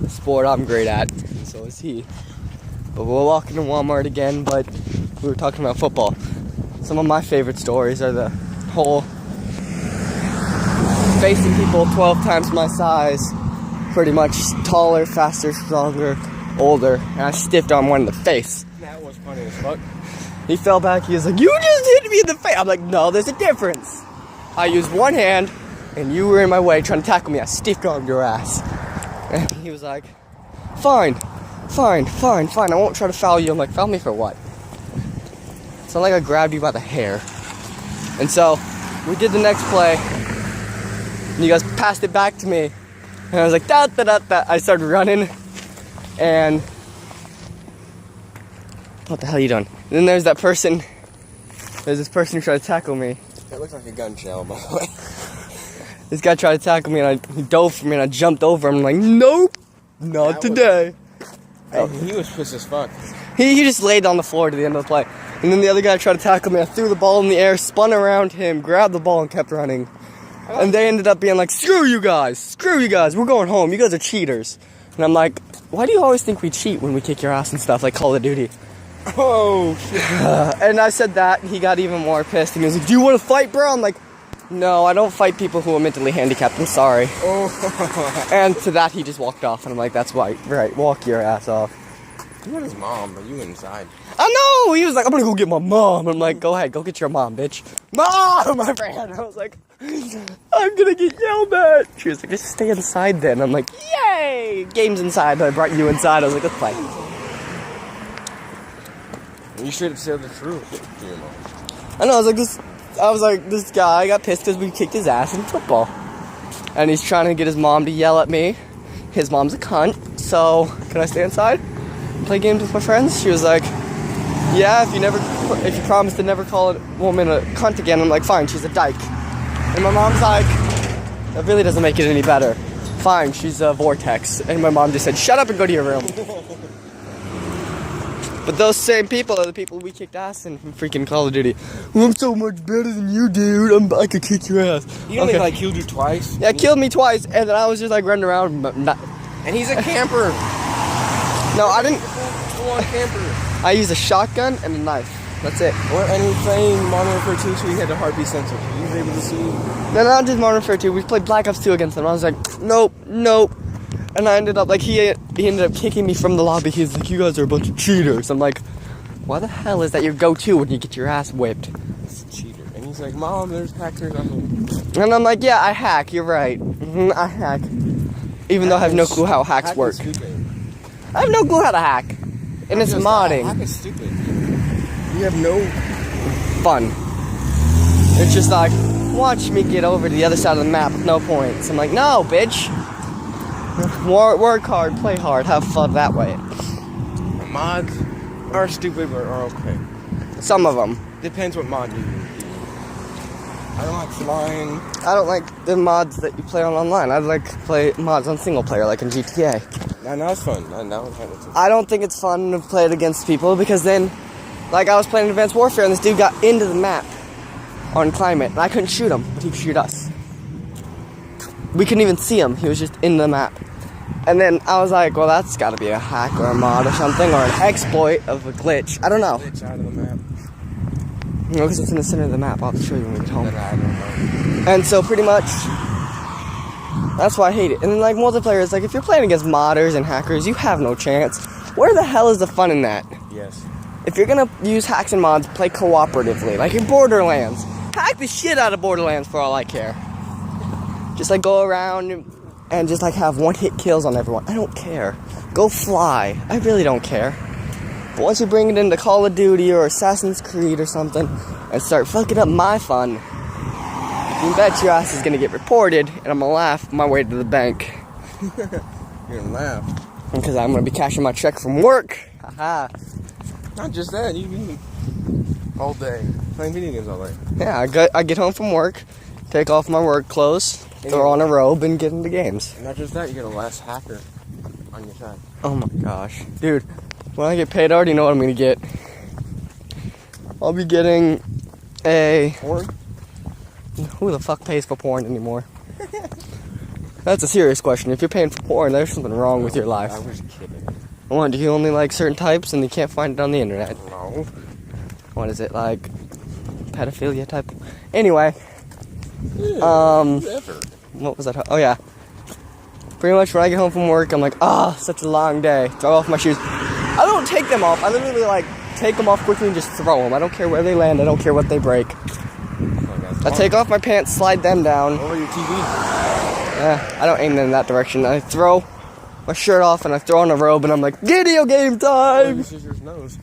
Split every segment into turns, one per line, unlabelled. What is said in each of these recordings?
sport I'm great at, and so is he. But we're walking to Walmart again, but we were talking about football. Some of my favorite stories are the whole facing people 12 times my size, pretty much taller, faster, stronger, older, and I stiffed on one in the face.
That was funny as fuck.
He fell back, he was like, "You just hit me in the face." I'm like, "No, there's a difference. I used one hand, and you were in my way trying to tackle me. I stiffed on your ass." And he was like, fine, I won't try to foul you. I'm like, "Foul me for what?" It's not like I grabbed you by the hair. And so, we did the next play, and you guys passed it back to me, and I was like, da da da da. I started running, and what the hell are you doing? And then there's this person who tried to tackle me.
That looks like a gun shell, by the way.
This guy tried to tackle me, and he dove for me, and I jumped over him. I'm like, "Nope, not today."
He was pissed as fuck.
He just laid on the floor to the end of the play. And then the other guy tried to tackle me. I threw the ball in the air, spun around him, grabbed the ball, and kept running. And they ended up being like, screw you guys, we're going home, you guys are cheaters." And I'm like, "Why do you always think we cheat when we kick your ass and stuff, like Call of Duty?"
Oh, shit.
And I said that, and he got even more pissed. And he was like, "Do you want to fight, bro?" I'm like, "No, I don't fight people who are mentally handicapped, I'm sorry."
Oh.
And to that, he just walked off, and I'm like, "That's right, walk your ass off."
You got his mom, but you inside.
I know! He was like, "I'm gonna go get my mom." I'm like, "Go ahead, go get your mom, bitch." "Mom!" my friend. I was like, "I'm gonna get yelled at." She was like, "Just stay inside then." I'm like, "Yay! Game's inside." I brought you inside. I was like, "Let's play."
You should have said the truth to your mom.
I know, I was like, this guy got pissed because we kicked his ass in football. And he's trying to get his mom to yell at me. His mom's a cunt, so can I stay inside and play games with my friends? She was like, "Yeah, if you promise to never call a woman a cunt again." I'm like, "Fine, she's a dyke." And my mom's like, "That really doesn't make it any better." "Fine, she's a vortex." And my mom just said, "Shut up and go to your room." But those same people are the people we kicked ass in from freaking Call of Duty. "I'm so much better than you, dude. I could kick your ass."
He only killed you twice.
Yeah, killed me twice, and then I was just like running around.
And he's a camper.
No, I didn't.
Full-on camper.
I used a shotgun and a knife. That's it.
And he was playing Modern Warfare 2, so he had the heartbeat sensor. He was able to see.
No, not just Modern Warfare 2. We played Black Ops 2 against him. I was like, nope. And I ended up, like, he ended up kicking me from the lobby. He's like, "You guys are a bunch of cheaters." I'm like, why the hell is that your go-to when you get your ass whipped?
It's a cheater. And he's like, "Mom, there's hackers on the..."
And I'm like, "Yeah, I hack. You're right. I hack." Even though I have no clue how hacks work. I have no clue how to hack. And it's modding.
Hack is stupid. You have no
fun. It's just like, watch me get over to the other side of the map with no points. I'm like, "No, bitch. Work hard, play hard, have fun that way."
mods are stupid but are okay.
Some of them.
Depends what mod you use. I don't like flying.
I don't like the mods that you play on online. I'd like to play mods on single player, like in GTA.
Now it's fun. Now it's fun.
I don't think it's fun to play it against people because then, like I was playing Advanced Warfare and this dude got into the map on Climate and I couldn't shoot him, but he could shoot us. We couldn't even see him. He was just in the map. And then I was like, well, that's got to be a hack or a mod or something, or an exploit of a glitch. I don't know.
Glitch out of the map.
No, because it's in the center of the map. I'll have to show you when we get home.
I don't know.
And so pretty much, that's why I hate it. And then like multiplayer is like, if you're playing against modders and hackers, you have no chance. Where the hell is the fun in that?
Yes.
If you're gonna use hacks and mods, play cooperatively. Like in Borderlands. Hack the shit out of Borderlands for all I care. Just like go around and just like have one-hit kills on everyone. I don't care. Go fly. I really don't care. But once you bring it into Call of Duty or Assassin's Creed or something and start fucking up my fun, you bet your ass is gonna get reported and I'm gonna laugh my way to the bank.
You're gonna laugh.
Because I'm gonna be cashing my check from work. Haha.
Not just that, you can all day. Playing video games all day.
Yeah, I get home from work, take off my work clothes, throw on a robe, and get into games.
And not just that, you get a last hacker on your side.
Oh my gosh. Dude, when I get paid, I already know what I'm gonna get. I'll be getting a...
Porn?
Who the fuck pays for porn anymore? That's a serious question. If you're paying for porn, there's something wrong with your life.
I was kidding.
What, do you only like certain types and you can't find it on the internet?
No.
What is it, like pedophilia type? Anyway,
Whatever.
what was that? Oh yeah. Pretty much when I get home from work, I'm like, such a long day. Throw off my shoes. I don't take them off. I literally like take them off quickly and just throw them. I don't care where they land. I don't care what they break. I take off my pants, slide them down.
Over your TV.
I don't aim them in that direction. I throw my shirt off and I throw on a robe and I'm like, video game
Why
time!
your sister's nose?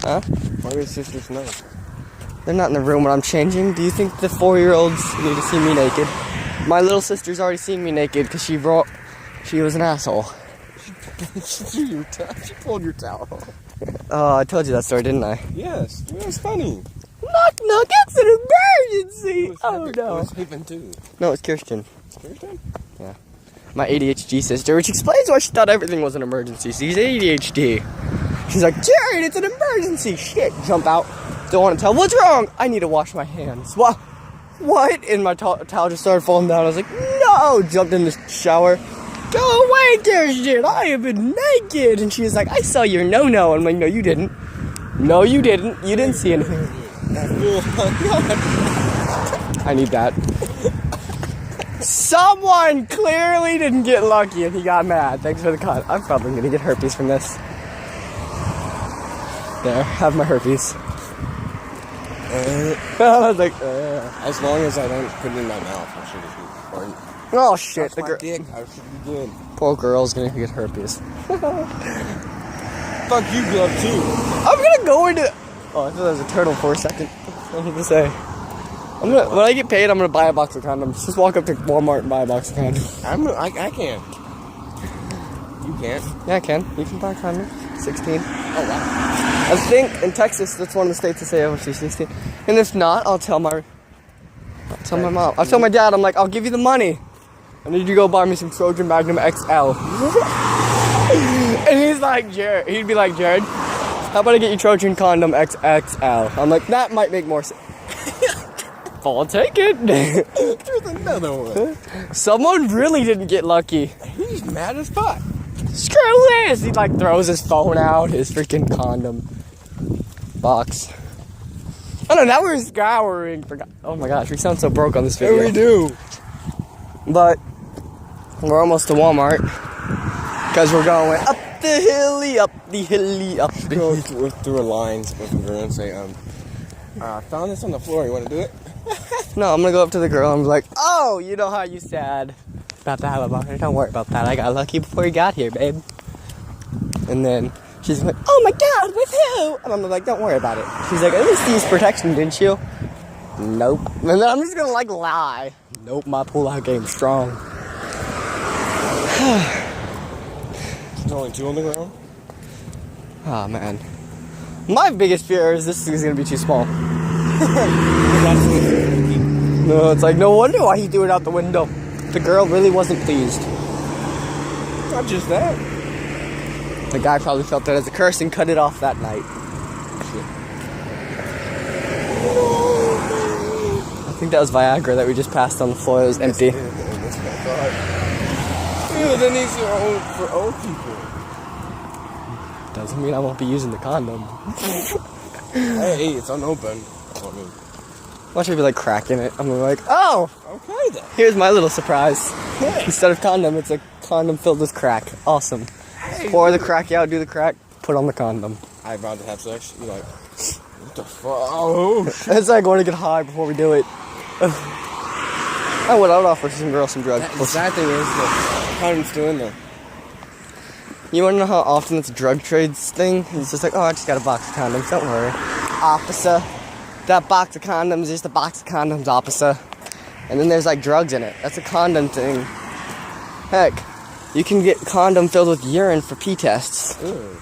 Huh?
Why your sister's nose?
They're not in the room when I'm changing. Do you think the 4-year-olds need to see me naked? My little sister's already seen me naked because she was an asshole.
She pulled your towel.
Oh, I told you that story, didn't I?
Yes. It was funny.
Knock, knock, it's an emergency! Oh
It
no.
was Haven too.
No, it's Kirsten.
Kirsten?
My ADHD sister, which explains why she thought everything was an emergency. She's ADHD. She's like, Jared, it's an emergency! Shit, jump out. Don't want to tell. What's wrong? I need to wash my hands. What? And my towel just started falling down. I was like, no! Jumped in the shower. Go away, Kirsten! I have been naked! And she was like, I saw your no-no. I'm like, no, you didn't. No, you didn't. You didn't see anything. I need that. Someone clearly didn't get lucky and he got mad. Thanks for the cut. I'm probably gonna get herpes from this. There, have my herpes. I was like,
As long as I don't put it in my mouth, I should be fine.
oh shit,
That's my dick. I should be good.
poor girl's gonna get herpes.
Fuck you, glove too.
I'm gonna go into. Oh, I thought that was a turtle for a second. I was gonna say. When I get paid, I'm gonna buy a box of condoms. Just walk up to Walmart and buy a box of condoms.
I can. You can't.
Yeah, I can. You can buy condoms. 16.
Oh wow.
I think in Texas, that's one of the states that say over 16. And if not, I'll tell my mom. I'll tell my dad. I'm like, I'll give you the money. I need you to go buy me some Trojan Magnum XL. And he's like, Jared. He'd be like, Jared, how about I get you Trojan Condom XXL? I'm like, that might make more sense. I'll take it.
There's another one.
Someone really didn't get lucky.
He's mad as fuck.
Screw this! He like throws his phone out, his freaking condom box. Oh no, now we're scouring. Oh my gosh, we sound so broke on this video.
Yeah, we do.
But we're almost to Walmart because we're going up the hilly, up the hilly, up the
Go
hilly.
through a line with a girl and say, I found this on the floor. You want to do it?
No, I'm gonna go up to the girl and be like, oh, you know how you said about to have a boner? Don't worry about that. I got lucky before you got here, babe. And then she's like, oh my god, with who? And I'm like, don't worry about it. She's like, at least you used protection, didn't you? Nope. And then I'm just gonna like lie. Nope, my pull-out game's strong.
There's only two on the ground.
Oh man. My biggest fear is this is gonna be too small. No, it's like, no wonder why he threw it out the window. The girl really wasn't pleased.
Not just that.
The guy probably felt that as a curse and cut it off that night. I think that was Viagra that we just passed on the floor. It was empty.
Ew, then these are for old people.
Doesn't mean I won't be using the condom.
Hey, it's unopened. I mean,
Watch me be like cracking it. I'm gonna be like, oh,
okay then.
here's my little surprise. Instead of condom, it's a condom filled with crack. Awesome. Pour the crack out, do the crack, put on the condom.
I about to have sex. You're like, what the fuck? Oh, shit.
It's like going to get high before we do it. I would offer some girls some drugs.
The sad thing is the condom's still in there.
You wanna know how often it's a drug trades thing? It's just like, oh, I just got a box of condoms, don't worry. Officer. That box of condoms is just a box of condoms, officer. And then there's like drugs in it. That's a condom thing. Heck, you can get condom filled with urine for pee tests.
Ew.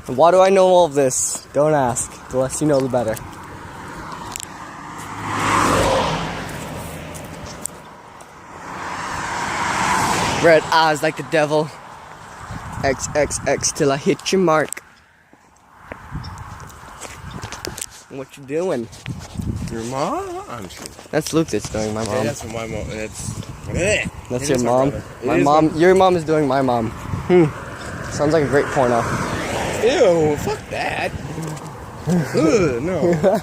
And why do I know all of this? Don't ask. The less you know, the better. Red eyes like the devil. XXX till I hit your mark. What you doing?
Your mom? I'm sure.
That's Luke that's doing my
Yeah,
mom.
that's what my mom. It's Ugh.
That's
It
your
is my
mom?
brother. It
My
is
mom, your mom is doing my mom. Sounds like a great porno.
Ew, fuck that. Ugh, no.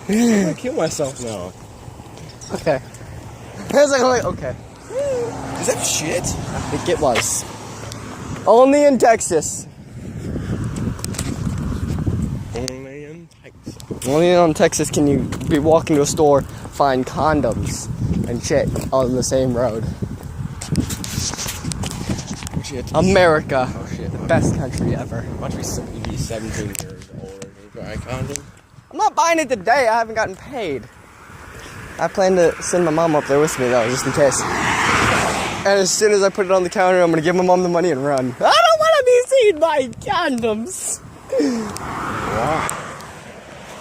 I'm gonna kill myself now.
Okay. I was like, okay.
Is that shit?
I think it was. Only in Texas.
Only in Texas.
Only in Texas can you be walking to a store, find condoms and shit on the same road.
Shit.
America.
Oh shit.
The best country ever.
Watch me be 17 years old and buy a condom.
I'm not buying it today. I haven't gotten paid. I plan to send my mom up there with me though, just in case. And as soon as I put it on the counter, I'm gonna give my mom the money and run. I don't want to be seen by condoms.
Wow.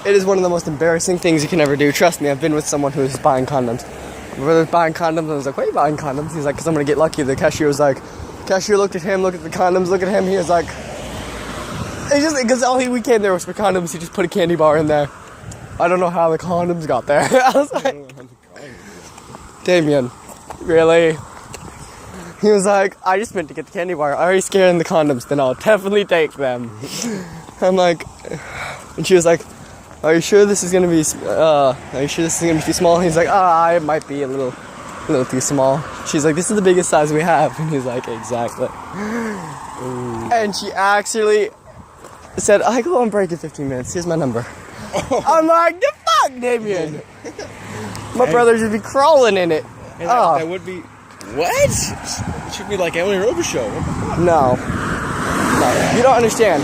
It is one of the most embarrassing things you can ever do. Trust me, I've been with someone who's buying condoms. My brother's buying condoms, and I was like, "Why are you buying condoms?" He's like, "Cause I'm gonna get lucky." The cashier was like, cashier looked at him, looked at the condoms, looked at him. He was like, it's just because we came there was for condoms. He just put a candy bar in there. I don't know how the condoms got there. I was like, Damien, really? He was like, I just meant to get the candy bar. I already scanned the condoms, then I'll definitely take them. I'm like, and she was like, are you sure this is gonna be? Are you sure this is gonna be too small? And he's like, it might be a little too small. She's like, this is the biggest size we have, and he's like, exactly. And she actually said, I go on break in 15 minutes. Here's my number. I'm like, the fuck, Damien? My brother should be crawling in it.
And that would be. What? It should be like Emily Rover show. What the fuck?
No, you don't understand.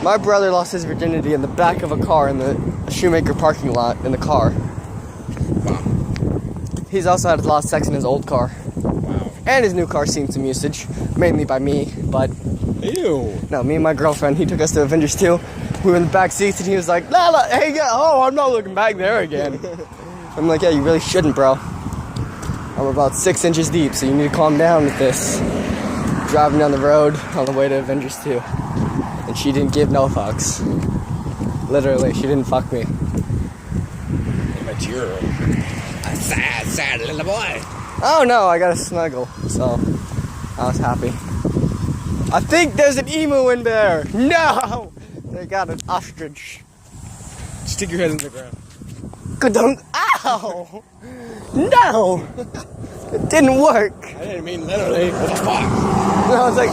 My brother lost his virginity in the back of a car in the Shoemaker parking lot in the car.
Wow.
He's also had lost sex in his old car.
Wow.
And his new car seen some usage, mainly by me, but
Ew.
no, me and my girlfriend, he took us to Avengers 2. We were in the back seats and he was like, la, hey, I'm not looking back there again. I'm like, yeah, you really shouldn't, bro. I'm about 6 inches deep, so you need to calm down with this. Driving down the road on the way to Avengers 2. And she didn't give no fucks. Literally, she didn't fuck me.
Immature. A sad little boy.
Oh no, I got a snuggle, so I was happy. I think there's an emu in there. No! They got an ostrich.
Stick your head in the ground.
Ka-dunk. Ow! No! It didn't work.
I didn't mean literally. What the fuck?
And I was like,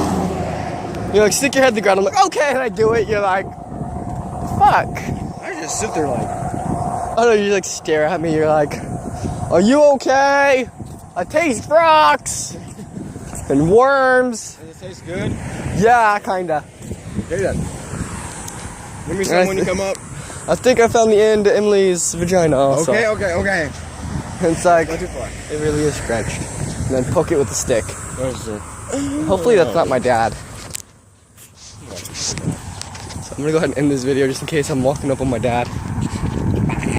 you're like, stick your head in the ground. I'm like, okay, and I do it. You're like, fuck.
I just sit there like.
Oh no, you like stare at me. You're like, are you okay? I taste rocks and worms.
Does it taste good?
Yeah, kinda.
Hey, then. Give me some when you come up.
I think I found the end to Emily's vagina also.
Okay.
And it's like,
Not too far.
it really is stretched. And then poke it with a stick.
Where's the...
Hopefully that's not my dad. So I'm gonna go ahead and end this video just in case I'm walking up on my dad.